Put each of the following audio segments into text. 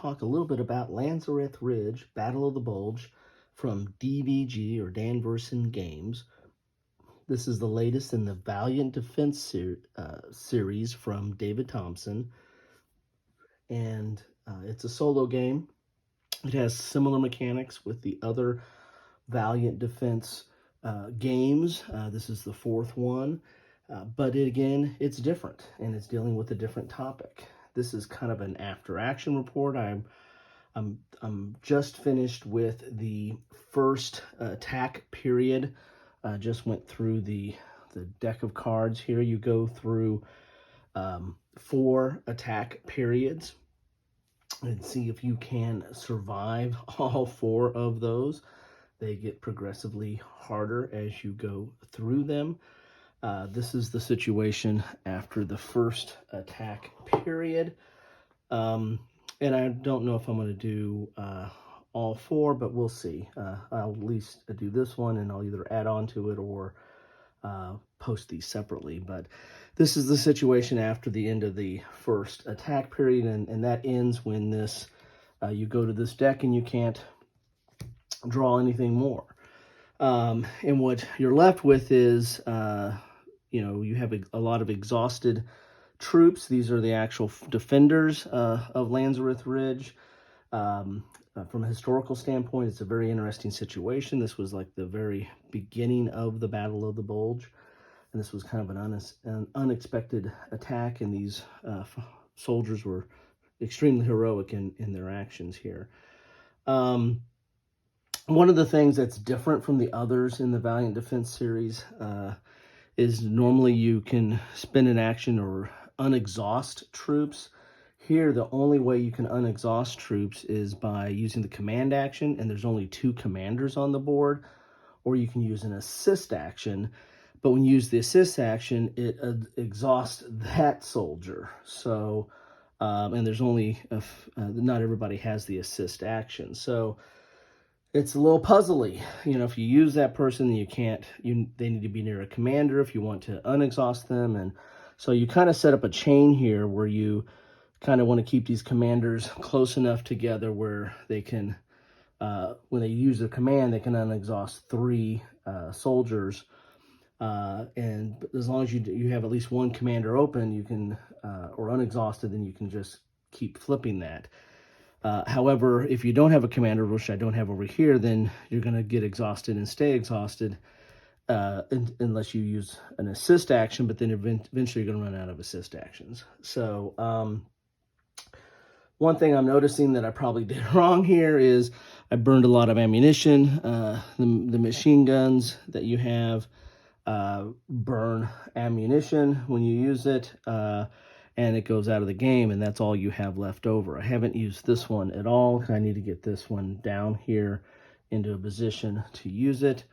talk a little bit about Lanzerath Ridge, Battle of the Bulge from DVG or Danverson Games. This is the latest in the Valiant Defense series from David Thompson. And it's a solo game. It has similar mechanics with the other Valiant Defense games. This is the fourth one. But again, it's different, and it's dealing with a different topic. This is kind of an after-action report. I'm just finished with the first attack period. Just went through the deck of cards. Here you go through 4 attack periods and see if you can survive all 4 of those. They get progressively harder as you go through them. This is the situation after the first attack period. And I don't know if I'm going to do all 4, but we'll see. I'll at least do this one, and I'll either add on to it or post these separately. But this is the situation after the end of the first attack period, and that ends when this you go to this deck and you can't draw anything more. And what you're left with is you have a lot of exhausted troops. These are the actual defenders of Lanzerath Ridge. From a historical standpoint, it's a very interesting situation. This was like the very beginning of the Battle of the Bulge, and this was kind of an unexpected attack, and these soldiers were extremely heroic in their actions here. One of the things that's different from the others in the Valiant Defense series is normally you can spend an action or unexhaust troops. Here, the only way you can unexhaust troops is by using the command action, and there's only 2 commanders on the board, or you can use an assist action. But when you use the assist action, it exhausts that soldier. So, and there's only, not everybody has the assist action. So it's a little puzzly. If you use that person, they need to be near a commander if you want to unexhaust them. And so you kind of set up a chain here where you kind of want to keep these commanders close enough together where they can, when they use their command, they can unexhaust 3 soldiers. And as long as you have at least 1 commander open, you can, or unexhausted, then you can just keep flipping that. However, if you don't have a commander, which I don't have over here, then you're going to get exhausted and stay exhausted unless you use an assist action, but then eventually you're going to run out of assist actions. So one thing I'm noticing that I probably did wrong here is I burned a lot of ammunition. The machine guns that you have burn ammunition when you use it, and it goes out of the game, and that's all you have left over. I haven't used this one at all. I need to get this one down here into a position to use it.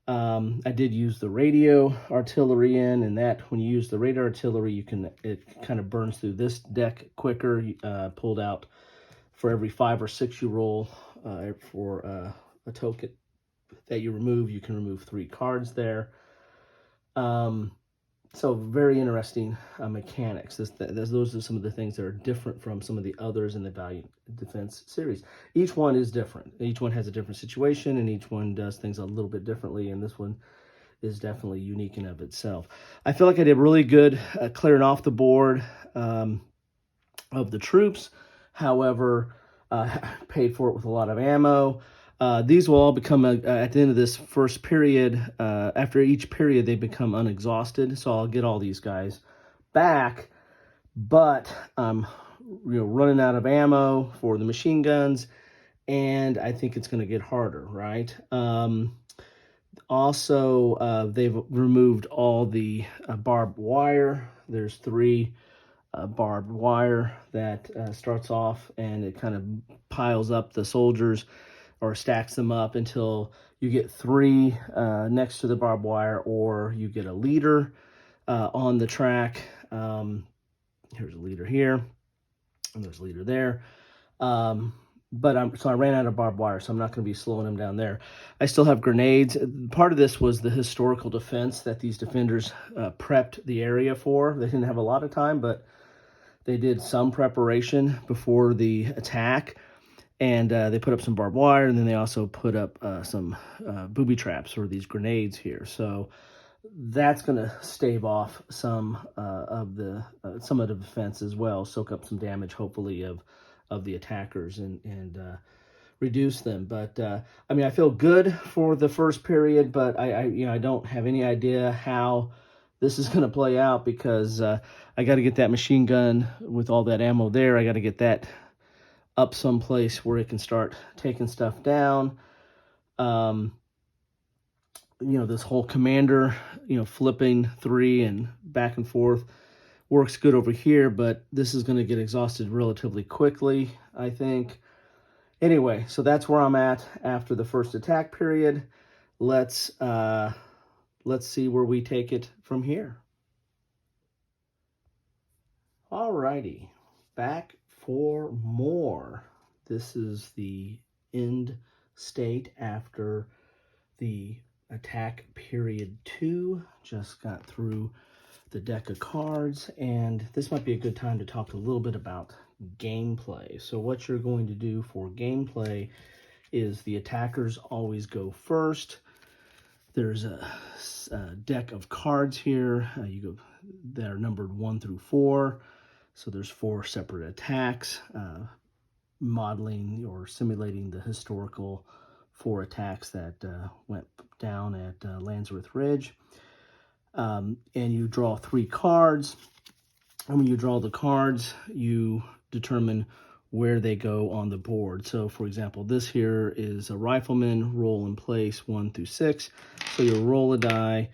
I did use the radio artillery and that when you use the radio artillery, it kind of burns through this deck quicker. Pulled out for every 5 or 6 you roll for a token that you remove, you can remove 3 cards there. So very interesting mechanics. Those are some of the things that are different from some of the others in the Valiant Defense series. Each one is different. Each one has a different situation, and each one does things a little bit differently, and this one is definitely unique in of itself. I feel like I did really good clearing off the board of the troops. However, paid for it with a lot of ammo. These will all become, at the end of this first period, after each period, they become unexhausted. So I'll get all these guys back, but I'm running out of ammo for the machine guns, and I think it's going to get harder, right? Also, they've removed all the barbed wire. There's 3 barbed wire that starts off, and it kind of piles up the soldiers or stacks them up until you get 3 next to the barbed wire, or you get a leader on the track. Here's a leader here, and there's a leader there. So I ran out of barbed wire, so I'm not going to be slowing them down there. I still have grenades. Part of this was the historical defense that these defenders prepped the area for. They didn't have a lot of time, but they did some preparation before the attack, and they put up some barbed wire, and then they also put up some booby traps or these grenades here. So that's going to stave off some of the defense as well, soak up some damage, hopefully, of the attackers and reduce them. But I mean, I feel good for the first period, but I don't have any idea how this is going to play out, because I got to get that machine gun with all that ammo there. I got to get that up someplace where it can start taking stuff down. This whole commander, flipping 3 and back and forth works good over here, but this is going to get exhausted relatively quickly, I think. Anyway, so that's where I'm at after the first attack period. Let's see where we take it from here. Alrighty, back for more. This is the end state after the attack period 2. Just got through the deck of cards, and this might be a good time to talk a little bit about gameplay. So what you're going to do for gameplay is the attackers always go first. There's a deck of cards here. That are numbered 1 through 4. So there's 4 separate attacks, modeling or simulating the historical 4 attacks that went down at Lanzerath Ridge. And you draw 3 cards. And when you draw the cards, you determine where they go on the board. So, for example, this here is a Rifleman Roll in place 1 through 6. So you'll roll a die,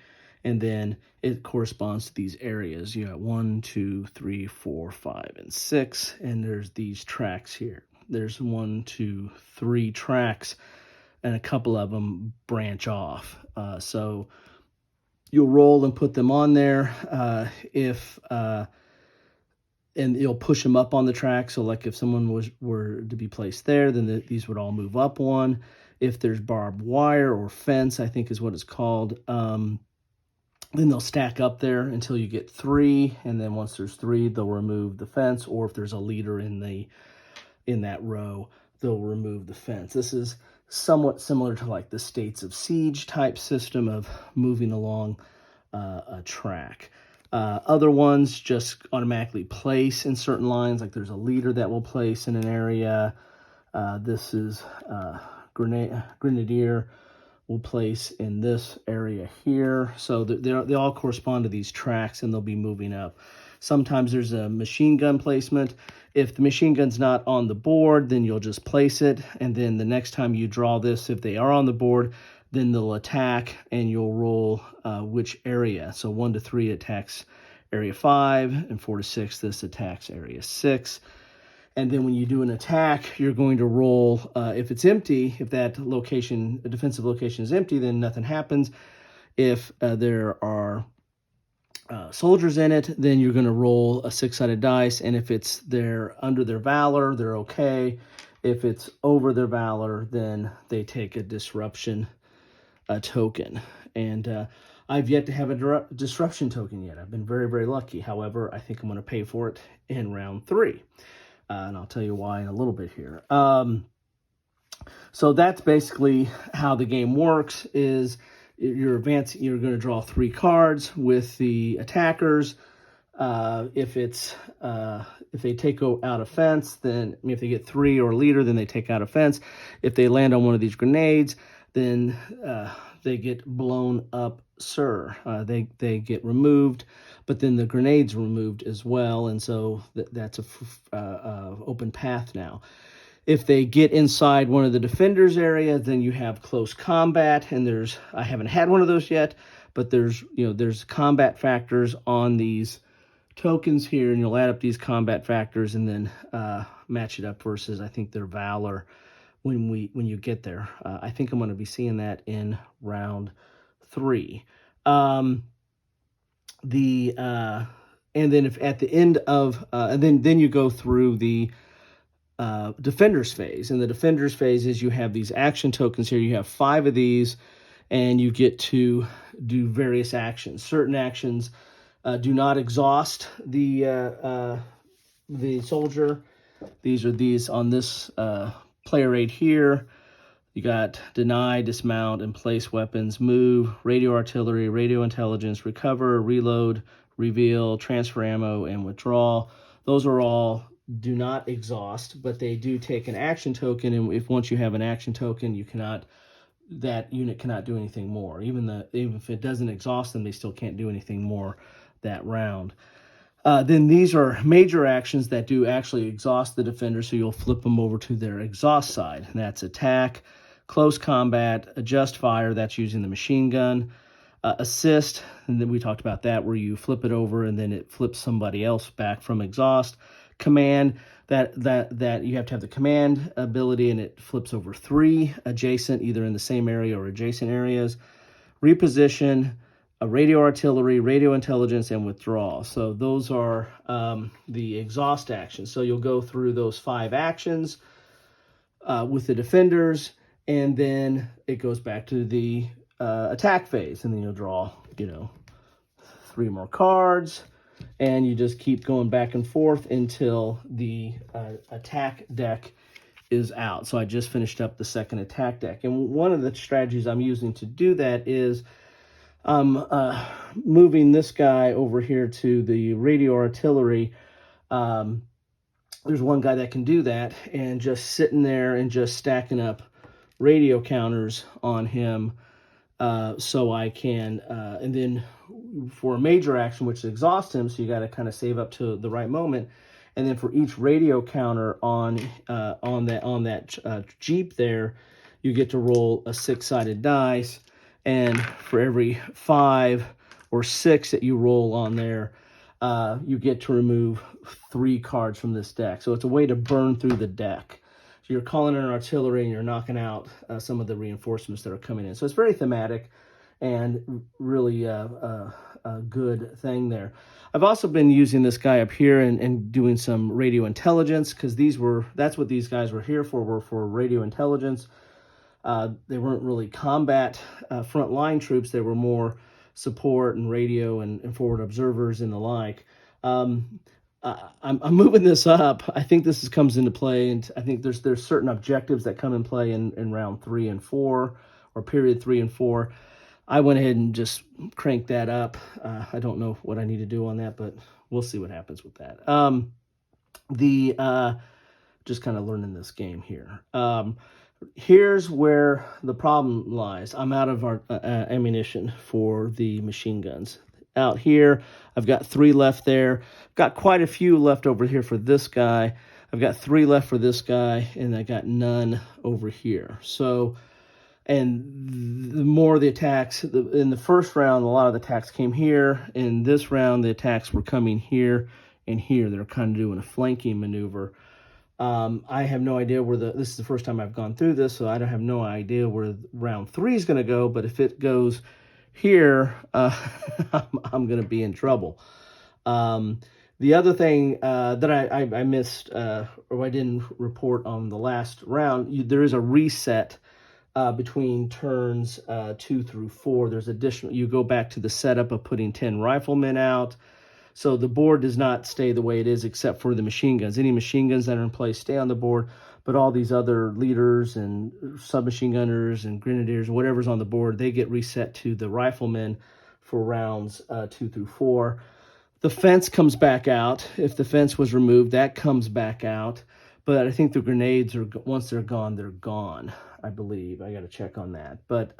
and then it corresponds to these areas. You got 1, 2, 3, 4, 5, and 6, and there's these tracks here. There's 1, 2, 3 tracks, and a couple of them branch off. So you'll roll and put them on there. And you'll push them up on the track. So like if someone were to be placed there, then these would all move up 1. If there's barbed wire or fence, I think is what it's called, then they'll stack up there until you get 3. And then once there's 3, they'll remove the fence. Or if there's a leader in that row, they'll remove the fence. This is somewhat similar to like the States of Siege type system of moving along a track. Other ones just automatically place in certain lines, like there's a leader that will place in an area. This is Grenadier will place in this area here. So they all correspond to these tracks, and they'll be moving up. Sometimes there's a machine gun placement. If the machine gun's not on the board, then you'll just place it, and then the next time you draw this, if they are on the board, then they'll attack, and you'll roll which area. So 1 to 3 attacks area 5, and 4 to 6, this attacks area 6. And then when you do an attack, you're going to roll, if it's empty, if that location, a defensive location is empty, then nothing happens. If there are soldiers in it, then you're going to roll a 6-sided dice, and if it's under their valor, they're okay. If it's over their valor, then they take a disruption token. And I've yet to have a disruption token yet. I've been very, very lucky. However, I think I'm going to pay for it in round 3. And I'll tell you why in a little bit here. So that's basically how the game works. Is you're advancing, you're going to draw 3 cards with the attackers. If they take out a fence, then if they get 3 or leader, then they take out a fence. If they land on one of these grenades, then they get blown up, sir. They get removed, but then the grenade's removed as well, and so that's a open path now. If they get inside one of the defenders' area, then you have close combat, and I haven't had one of those yet, but there's combat factors on these tokens here, and you'll add up these combat factors and then match it up versus, I think, their valor when you get there. I think I'm going to be seeing that in round 3. And then if at the end of and then you go through the defenders phase. And the defenders phase is you have these action tokens here. You have 5 of these, and you get to do various actions. Certain actions do not exhaust the the soldier. These are these on this player right here. You got deny, dismount, and place weapons, move, radio artillery, radio intelligence, recover, reload, reveal, transfer ammo, and withdraw. Those are all do not exhaust, but they do take an action token, and if once you have an action token, you cannot, that unit cannot do anything more. Even if it doesn't exhaust them, they still can't do anything more that round. Then these are major actions that do actually exhaust the defender, so you'll flip them over to their exhaust side. And that's attack, close combat, adjust fire, that's using the machine gun, assist, and then we talked about that, where you flip it over and then it flips somebody else back from exhaust. Command, that you have to have the command ability, and it flips over 3 adjacent, either in the same area or adjacent areas. Reposition, a radio artillery, radio intelligence, and withdrawal. So those are the exhaust actions. So you'll go through those 5 actions with the defenders, and then it goes back to the attack phase, and then you'll draw, 3 more cards, and you just keep going back and forth until the attack deck is out. So I just finished up the second attack deck, and one of the strategies I'm using to do that is I'm moving this guy over here to the radio artillery. There's one guy that can do that, and just sitting there and just stacking up radio counters on him, so I can, and then for a major action, which exhausts him, so you got to kind of save up to the right moment, and then for each radio counter on that Jeep there, you get to roll a 6-sided dice. And for every 5 or 6 that you roll on there, you get to remove 3 cards from this deck. So it's a way to burn through the deck. So you're calling in artillery and you're knocking out some of the reinforcements that are coming in. So it's very thematic and really a good thing there. I've also been using this guy up here and doing some radio intelligence, because that's what these guys were here for, were for radio intelligence. They weren't really combat frontline troops. They were more support and radio and forward observers and the like. I'm moving this up. I think this comes into play, and I think there's certain objectives that come in play in round 3 and 4, or period 3 and 4. I went ahead and just cranked that up. I don't know what I need to do on that, but we'll see what happens with that. Just kind of learning this game here. Here's where the problem lies. I'm out of our ammunition for the machine guns. Out here, I've got 3 left there. Got quite a few left over here for this guy. I've got 3 left for this guy, and I got none over here. So, and the more the attacks, in the first round, a lot of the attacks came here. In this round, the attacks were coming here and here. They're kind of doing a flanking maneuver. I have no idea where this is the first time I've gone through this, so I don't have no idea where round 3 is going to go, but if it goes here, I'm going to be in trouble. The other thing that I missed, or I didn't report on the last round, there is a reset between turns 2 through 4. There's additional, you go back to the setup of putting 10 riflemen out. So the board does not stay the way it is except for the machine guns. Any machine guns that are in place stay on the board, but all these other leaders and submachine gunners and grenadiers, whatever's on the board, they get reset to the riflemen for rounds 2 through 4. The fence comes back out. If the fence was removed, that comes back out. But I think the grenades are, once they're gone, I believe. I got to check on that. But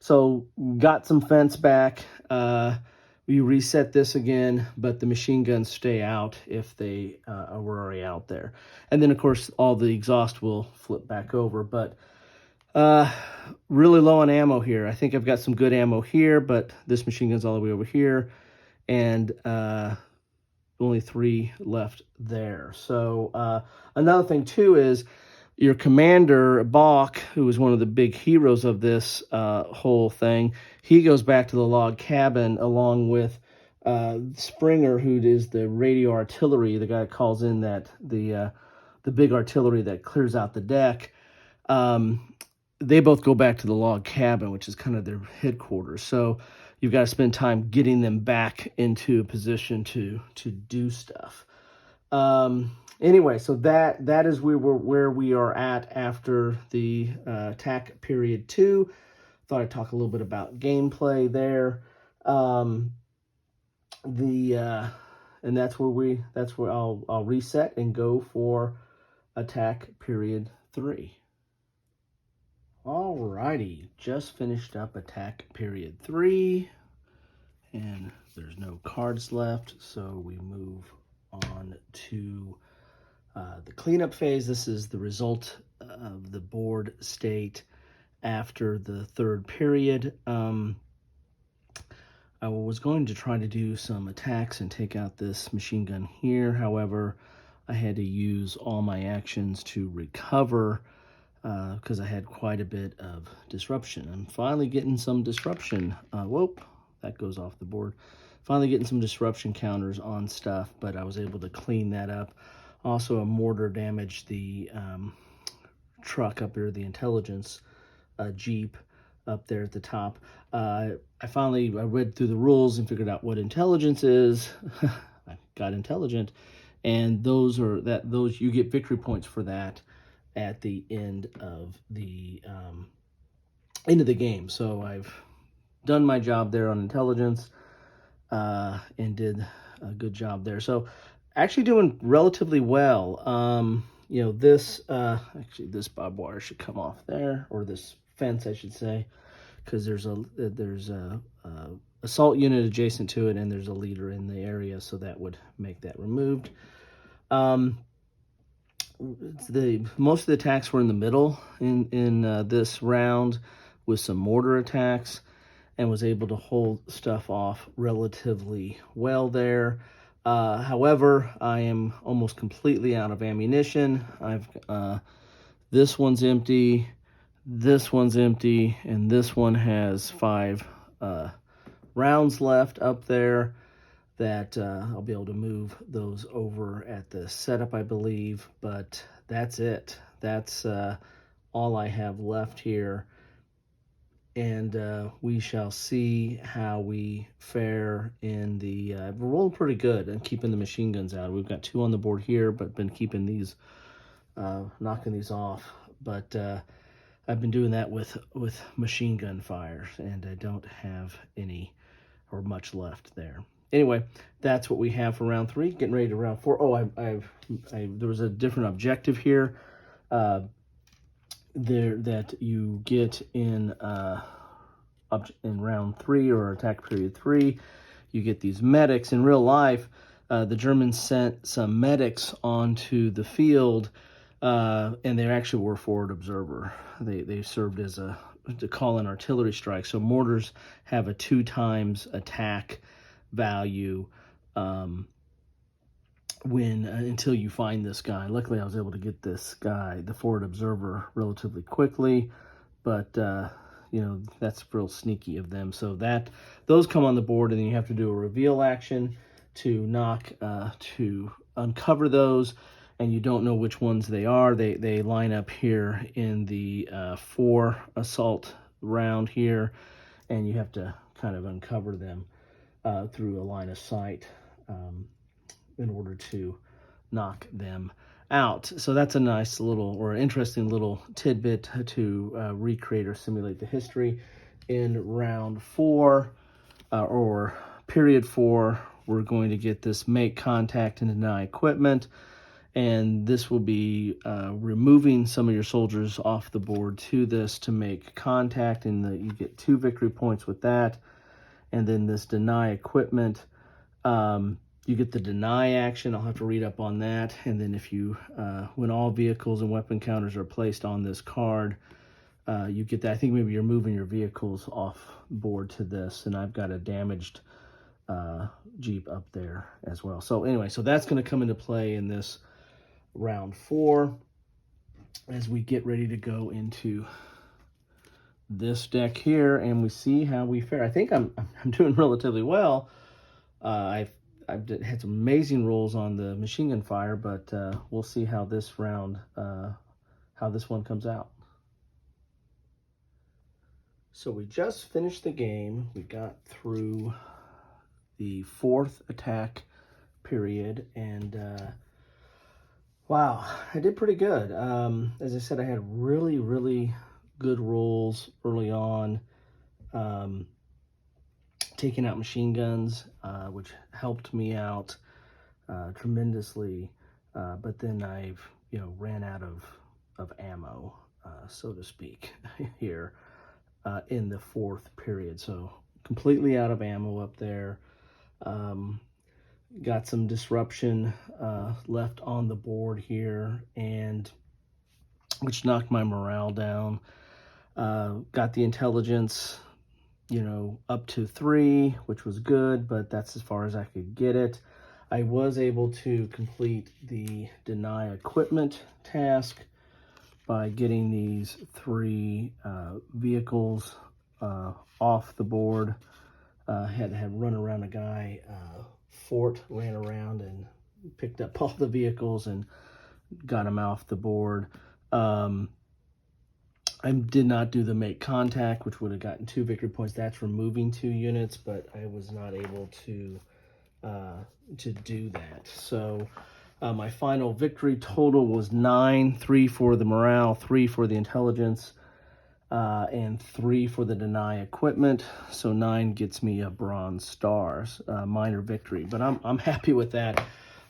so got some fence back. We reset this again, but the machine guns stay out if they were already out there. And then, of course, all the exhaust will flip back over. But really low on ammo here. I think I've got some good ammo here, but this machine gun's all the way over here. And only 3 left there. So another thing, too, is your commander, Balk, who is one of the big heroes of this whole thing, he goes back to the log cabin along with Springer, who is the radio artillery, the guy that calls in that the big artillery that clears out the deck. They both go back to the log cabin, which is kind of their headquarters. So you've got to spend time getting them back into a position to do stuff. Anyway, so that is where we are at after the attack period 2. Thought I'd talk a little bit about gameplay there. And that's where I'll reset and go for attack period 3. Alrighty, just finished up attack period 3, and there's no cards left, so we move on to the cleanup phase. This is the result of the board state after the 3rd period. I was going to try to do some attacks and take out this machine gun here. However, I had to use all my actions to recover because I had quite a bit of disruption. I'm finally getting some disruption. Whoop, that goes off the board. Finally getting some disruption counters on stuff, but I was able to clean that up. Also, a mortar damaged the truck up there, the intelligence Jeep up there at the top. I read through the rules and figured out what intelligence is. I got intelligent, and those you get victory points for that at the end of the game. So I've done my job there on intelligence and did a good job there. So actually doing relatively well. You know, this barbed wire should come off there, or this fence, I should say, because there's a assault unit adjacent to it, and there's a leader in the area, so that would make that removed. Most of the attacks were in the middle in this round with some mortar attacks, and was able to hold stuff off relatively well there. However, I am almost completely out of ammunition. This one's empty, this one's empty, and this one has 5 rounds left up there that I'll be able to move those over at the setup, I believe, but that's it. That's all I have left here, and we shall see how we fare in the... we're rolling pretty good and keeping the machine guns out. We've got 2 on the board here, but been keeping these, knocking these off, but I've been doing that with machine gun fire, and I don't have any or much left there. Anyway, that's what we have for round 3. Getting ready to round 4. Oh, there was a different objective here there that you get in round 3 or attack period 3. You get these medics. In real life, the Germans sent some medics onto the field, and they actually were forward observer. They served as to call in artillery strikes. So mortars have a 2 times attack value until you find this guy. Luckily, I was able to get this guy, the forward observer, relatively quickly, but you know, that's real sneaky of them. So those come on the board, and then you have to do a reveal action to uncover those, and you don't know which ones they are. They line up here in the 4 assault round here, and you have to kind of uncover them through a line of sight in order to knock them out. So that's a nice little, or interesting little tidbit to recreate or simulate the history. In round 4 or period 4, we're going to get this make contact and deny equipment, and this will be removing some of your soldiers off the board to this to make contact, and you get 2 victory points with that. And then this deny equipment, you get the deny action. I'll have to read up on that. And then if you, when all vehicles and weapon counters are placed on this card, you get that. I think maybe you're moving your vehicles off board to this, and I've got a damaged Jeep up there as well. So anyway, so that's going to come into play in this round 4 as we get ready to go into this deck here, and we see how we fare. I think I'm doing relatively well. I've had some amazing rolls on the machine gun fire, but we'll see how this round, how this one comes out. So we just finished the game. We got through the 4th attack period, and wow, I did pretty good. As I said, I had really good rolls early on, taking out machine guns, which helped me out tremendously. But then I've ran out of ammo, so to speak, here in the 4th period. So completely out of ammo up there. Got some disruption left on the board here, and which knocked my morale down. Got the intelligence, up to 3, which was good, but that's as far as I could get it. I was able to complete the deny equipment task by getting these 3 vehicles off the board. Had to run around a guy fort, ran around and picked up all the vehicles and got them off the board. I did not do the make contact, which would have gotten 2 victory points. That's removing 2 units, but I was not able to do that. So my final victory total was 9, 3 for the morale, 3 for the intelligence, and 3 for the deny equipment. So 9 gets me a bronze star, minor victory. But I'm happy with that.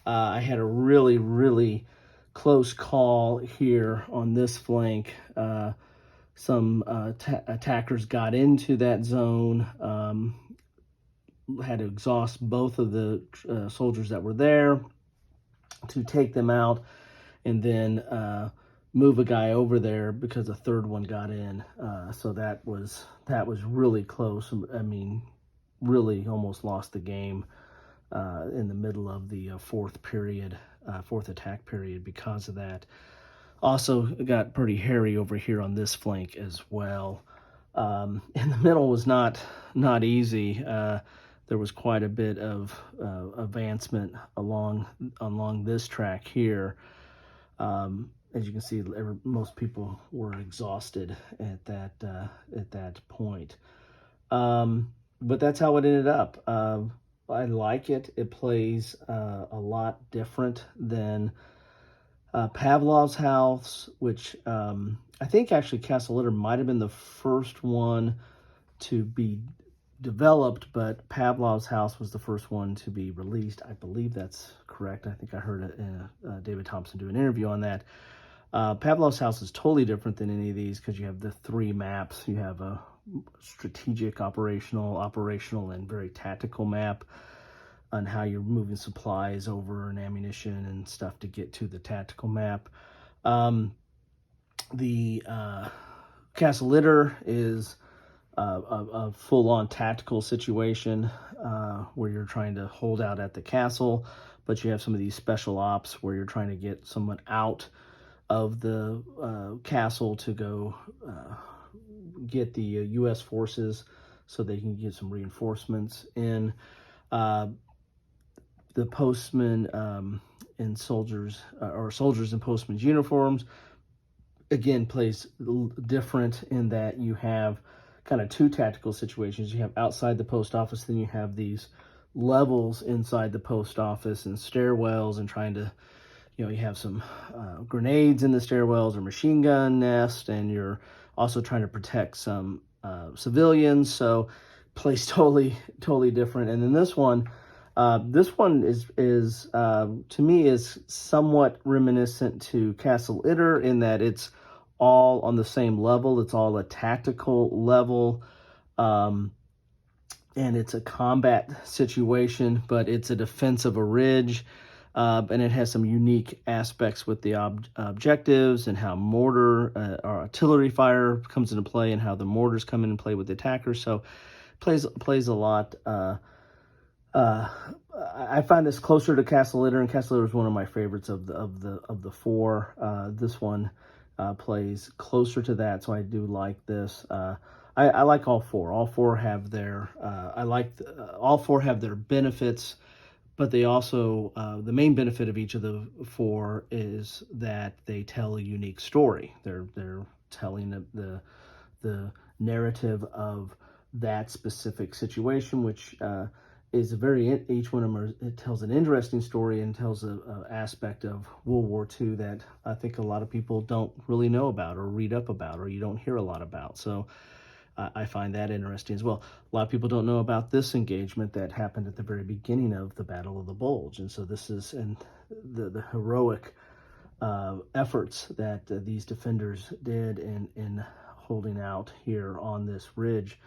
I had a really close call here on this flank. Some attackers got into that zone, had to exhaust both of the soldiers that were there to take them out, and then move a guy over there because a 3rd one got in. So that was really close. I mean, really almost lost the game in the middle of the 4th period, 4th attack period because of that. Also got pretty hairy over here on this flank as well. In the middle was not easy. There was quite a bit of advancement along this track here. As you can see, most people were exhausted at that point. But that's how it ended up. I like it. It plays a lot different than Pavlov's House, which I think actually Castle Litter might have been the first one to be developed, but Pavlov's House was the first one to be released. I believe that's correct. I think I heard David Thompson do an interview on that. Pavlov's House is totally different than any of these because you have the 3 maps. You have a strategic, operational, and very tactical map on how you're moving supplies over and ammunition and stuff to get to the tactical map. The Castle Litter is a full-on tactical situation where you're trying to hold out at the castle, but you have some of these special ops where you're trying to get someone out of the castle to go get the U.S. forces so they can get some reinforcements in. The postmen in soldiers or soldiers in postmen's uniforms again plays different in that you have kind of 2 tactical situations. You have outside the post office, then you have these levels inside the post office and stairwells, and trying to, you have some grenades in the stairwells or machine gun nest, and you're also trying to protect some civilians. So plays totally different. And then this one is to me is somewhat reminiscent to Castle Litter in that it's all on the same level. It's all a tactical level, and it's a combat situation, but it's a defense of a ridge, and it has some unique aspects with the objectives and how mortar or artillery fire comes into play, and how the mortars come into play with the attackers. So plays a lot. I find this closer to Castle Litter, and Castle Litter is one of my favorites of the 4. This one plays closer to that, so I do like this. I like all 4. All 4 have their all 4 have their benefits, but they also the main benefit of each of the 4 is that they tell a unique story. They're telling the narrative of that specific situation, which is a very, each one of them it tells an interesting story and tells a aspect of World War II that I think a lot of people don't really know about or read up about, or you don't hear a lot about. So I find that interesting as well. A lot of people don't know about this engagement that happened at the very beginning of the Battle of the Bulge. And so this is the heroic efforts that these defenders did in holding out here on this ridge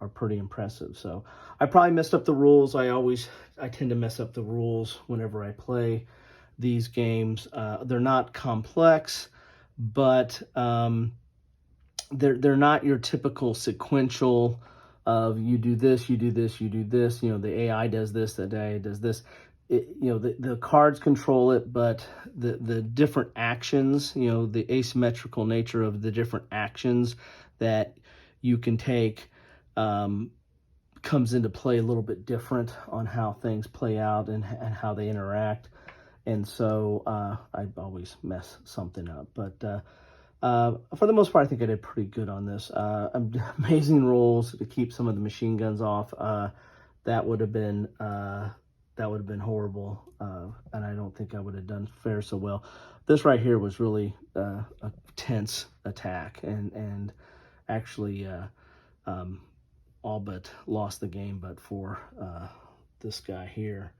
are pretty impressive. So I probably messed up the rules. I tend to mess up the rules whenever I play these games. They're not complex, but they're not your typical sequential of you do this, you do this, you do this. You know, the AI does this, the AI does this. The cards control it, but the different actions, the asymmetrical nature of the different actions that you can take comes into play a little bit different on how things play out and how they interact. And so I always mess something up. But for the most part, I think I did pretty good on this. Amazing rolls to keep some of the machine guns off. That would have been horrible, and I don't think I would have done fair so well. This right here was really a tense attack, and actually all but lost the game, but for this guy here,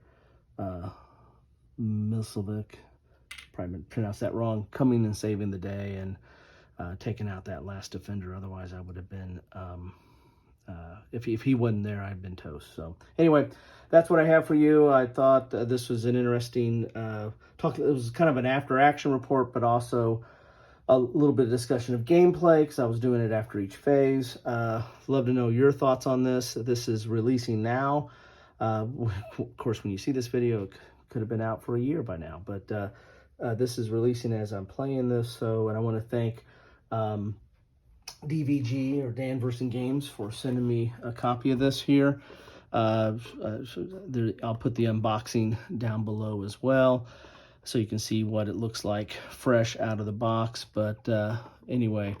Milsovic, probably pronounced that wrong, coming and saving the day and taking out that last defender. Otherwise, I would have been, if he wasn't there, I'd been toast. So anyway, that's what I have for you. I thought this was an interesting talk. It was kind of an after-action report, but also a little bit of discussion of gameplay because I was doing it after each phase. Love to know your thoughts on this. This is releasing now. Of course, when you see this video, it could have been out for a year by now, but this is releasing as I'm playing this. So, and I want to thank DVG or Dan Verson Games for sending me a copy of this here. I'll put the unboxing down below as well, so you can see what it looks like fresh out of the box. But anyway,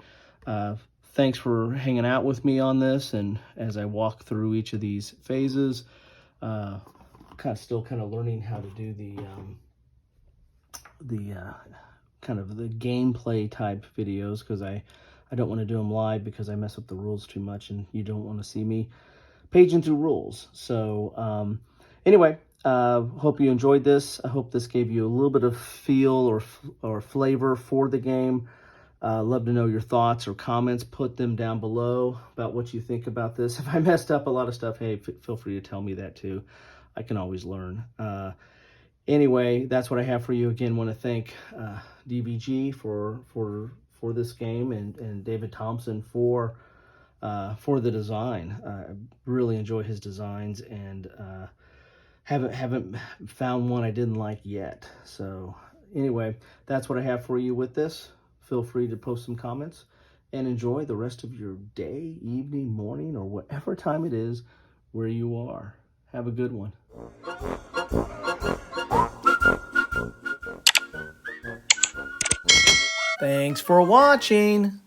thanks for hanging out with me on this, and as I walk through each of these phases, still learning how to do the kind of the gameplay type videos, because I don't want to do them live because I mess up the rules too much, and you don't want to see me paging through rules. So anyway, hope you enjoyed this. I hope this gave you a little bit of feel or flavor for the game. Love to know your thoughts or comments. Put them down below about what you think about this. If I messed up a lot of stuff, hey, feel free to tell me that too. I can always learn. Anyway, that's what I have for you. Again, want to thank DVG for this game, and David Thompson for the design. I really enjoy his designs, and haven't found one I didn't like yet. So anyway, that's what I have for you with this. Feel free to post some comments and enjoy the rest of your day, evening, morning, or whatever time it is where you are. Have a good one. Thanks for watching.